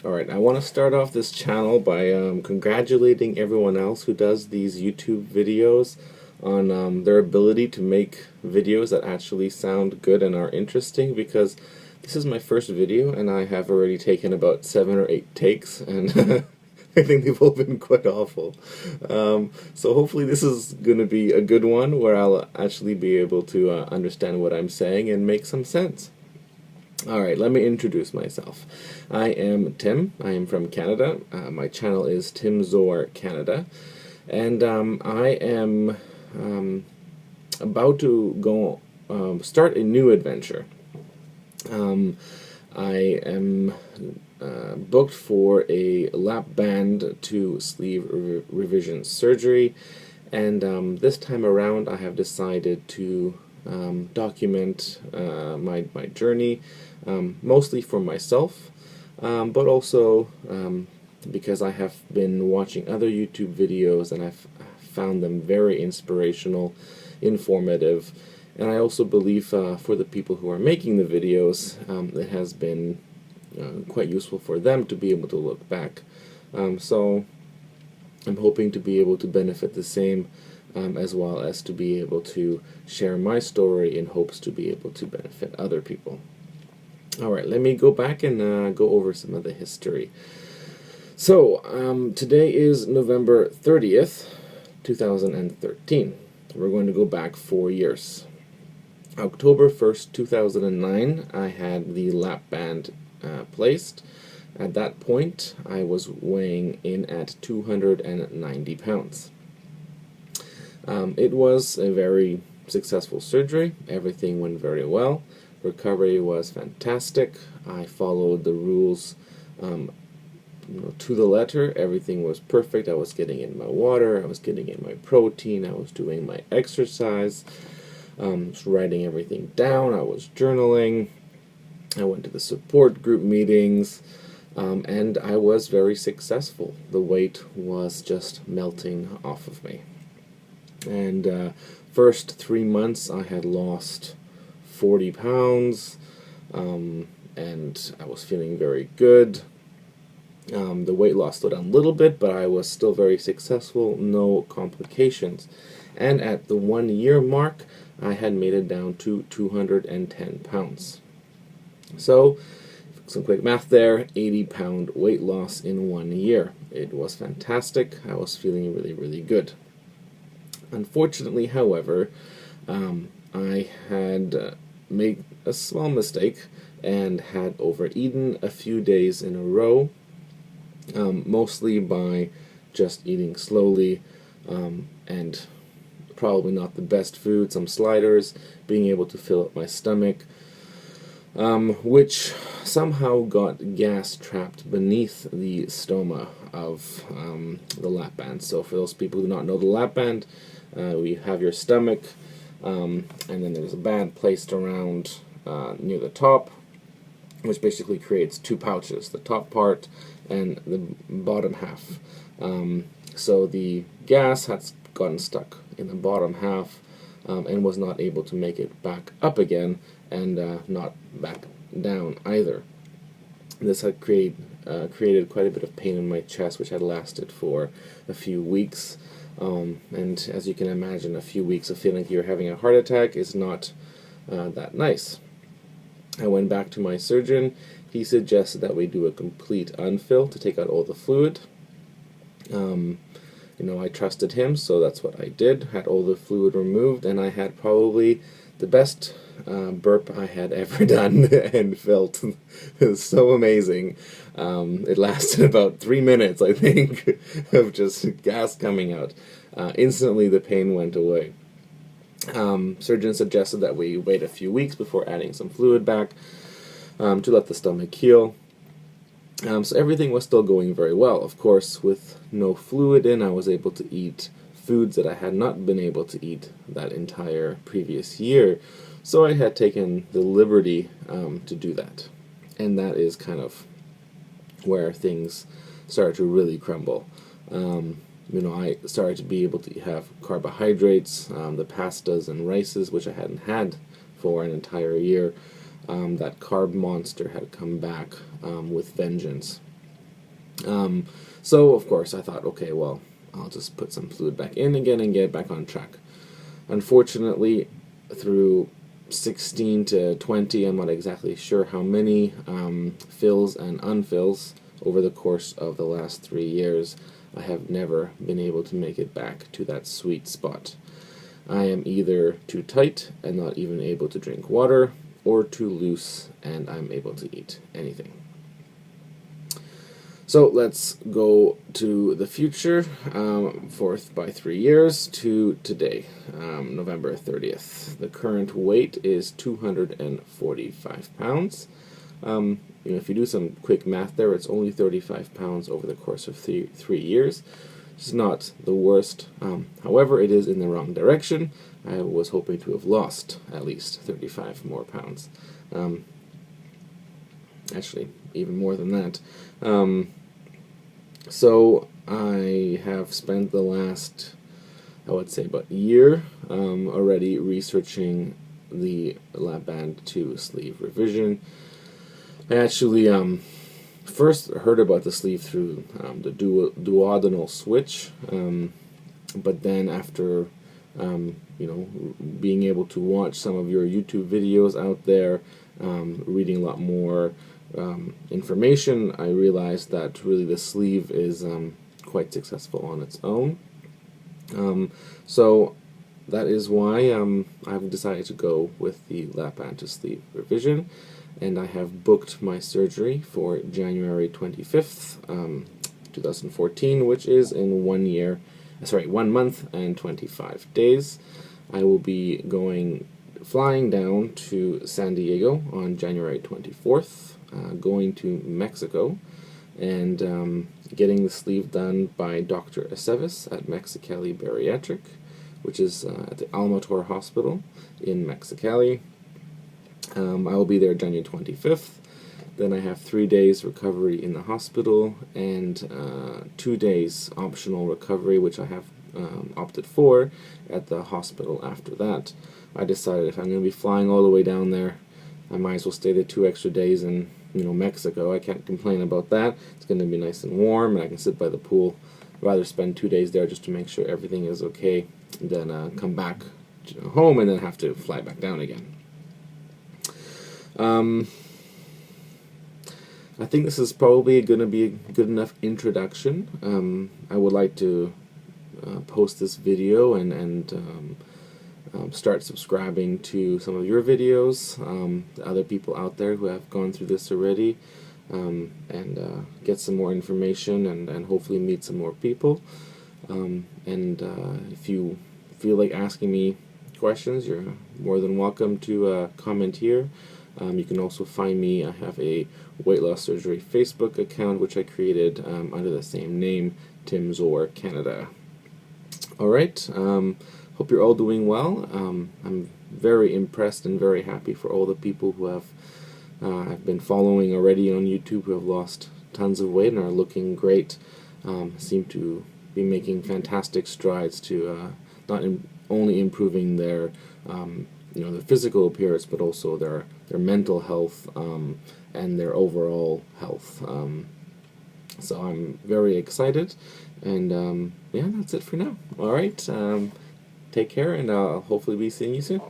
Alright, I want to start off this channel by congratulating everyone else who does these YouTube videos on their ability to make videos that actually sound good and are interesting, because this is my first video and I have already taken about 7 or 8 takes, and I think they've all been quite awful. So hopefully this is going to be a good one where I'll actually be able to understand what I'm saying and make some sense. Alright, let me introduce myself. I am Tim. I am from Canada. My channel is Tim Zor Canada. And I am about to go start a new adventure. I am booked for a LapBand to sleeve revision surgery, and this time around I have decided to document my journey, mostly for myself, but also because I have been watching other YouTube videos and I've found them very inspirational, informative, and I also believe for the people who are making the videos, it has been quite useful for them to be able to look back. So I'm hoping to be able to benefit the same, as well as to be able to share my story in hopes to be able to benefit other people. Alright, let me go back and go over some of the history. So, today is November 30th, 2013. We're going to go back 4 years. October 1st, 2009, I had the LapBand placed. At that point, I was weighing in at 290 pounds. It was a very successful surgery. Everything went very well. Recovery was fantastic. I followed the rules to the letter. Everything was perfect. I was getting in my water, I was getting in my protein, I was doing my exercise, was writing everything down, I was journaling, I went to the support group meetings, and I was very successful. The weight was just melting off of me. And first 3 months I had lost 40 pounds, and I was feeling very good. The weight loss slowed down a little bit, but I was still very successful, no complications. And at the 1 year mark, I had made it down to 210 pounds. So, some quick math there, 80-pound weight loss in 1 year. It was fantastic. I was feeling really, really good. Unfortunately, however, I had made a small mistake and had overeaten a few days in a row, mostly by just eating slowly, and probably not the best food, some sliders, being able to fill up my stomach, which somehow got gas trapped beneath the stoma of the LapBand. So for those people who do not know the LapBand, we have your stomach, and then there's a band placed around near the top, which basically creates two pouches, the top part and the bottom half. So the gas has gotten stuck in the bottom half, and was not able to make it back up again, and not back down either. This had created quite a bit of pain in my chest, which had lasted for a few weeks. And as you can imagine, a few weeks of feeling like you're having a heart attack is not that nice. I went back to my surgeon. He suggested that we do a complete unfill to take out all the fluid. I trusted him, so that's what I did. Had all the fluid removed, and I had probably the best burp I had ever done, and felt so amazing. It lasted about 3 minutes, I think, of just gas coming out. Instantly the pain went away. Surgeon suggested that we wait a few weeks before adding some fluid back, to let the stomach heal. So everything was still going very well. Of course, with no fluid in, I was able to eat foods that I had not been able to eat that entire previous year. So I had taken the liberty to do that. And that is kind of where things started to really crumble. I started to be able to have carbohydrates, the pastas and rices, which I hadn't had for an entire year. That carb monster had come back with vengeance. So of course I thought, okay, well, I'll just put some fluid back in again and get back on track. Unfortunately, through 16 to 20, I'm not exactly sure how many fills and unfills over the course of the last 3 years, I have never been able to make it back to that sweet spot. I am either too tight and not even able to drink water, or too loose and I'm able to eat anything. So let's go to the future, forth by 3 years to today, November 30th. The current weight is 245 pounds. If you do some quick math there, it's only 35 pounds over the course of 3 years. It's not the worst. However, it is in the wrong direction. I was hoping to have lost at least 35 more pounds. Actually, even more than that. So I have spent the last, I would say, about a year already researching the LapBand 2 sleeve revision. I actually first heard about the sleeve through the duodenal switch, but then after being able to watch some of your YouTube videos out there, reading a lot more information, I realized that really the sleeve is quite successful on its own. So that is why I've decided to go with the LapBand to sleeve revision, and I have booked my surgery for January 25th, 2014, which is in 1 month and 25 days. I will be flying down to San Diego on January 24th, going to Mexico, and getting the sleeve done by Dr. Aceves at Mexicali Bariatric, which is at the Almator Hospital in Mexicali. I will be there January 25th. Then I have 3 days recovery in the hospital and 2 days optional recovery, which I have opted for at the hospital after that. I decided if I'm going to be flying all the way down there, I might as well stay the 2 extra days in Mexico. I can't complain about that. It's going to be nice and warm, and I can sit by the pool. I'd rather spend 2 days there just to make sure everything is okay than come back home and then have to fly back down again. I think this is probably going to be a good enough introduction. I would like to post this video and start subscribing to some of your videos, the other people out there who have gone through this already, and get some more information and hopefully meet some more people. If you feel like asking me questions, you're more than welcome to comment here. You can also find me. I have a weight loss surgery Facebook account which I created under the same name, Tim Zor Canada. Alright, hope you're all doing well. I'm very impressed and very happy for all the people who I've been following already on YouTube, who have lost tons of weight and are looking great. Seem to be making fantastic strides to not only improving their their physical appearance, but also their mental health and their overall health. So I'm very excited, and yeah, that's it for now. All right, take care, and I'll hopefully be seeing you soon.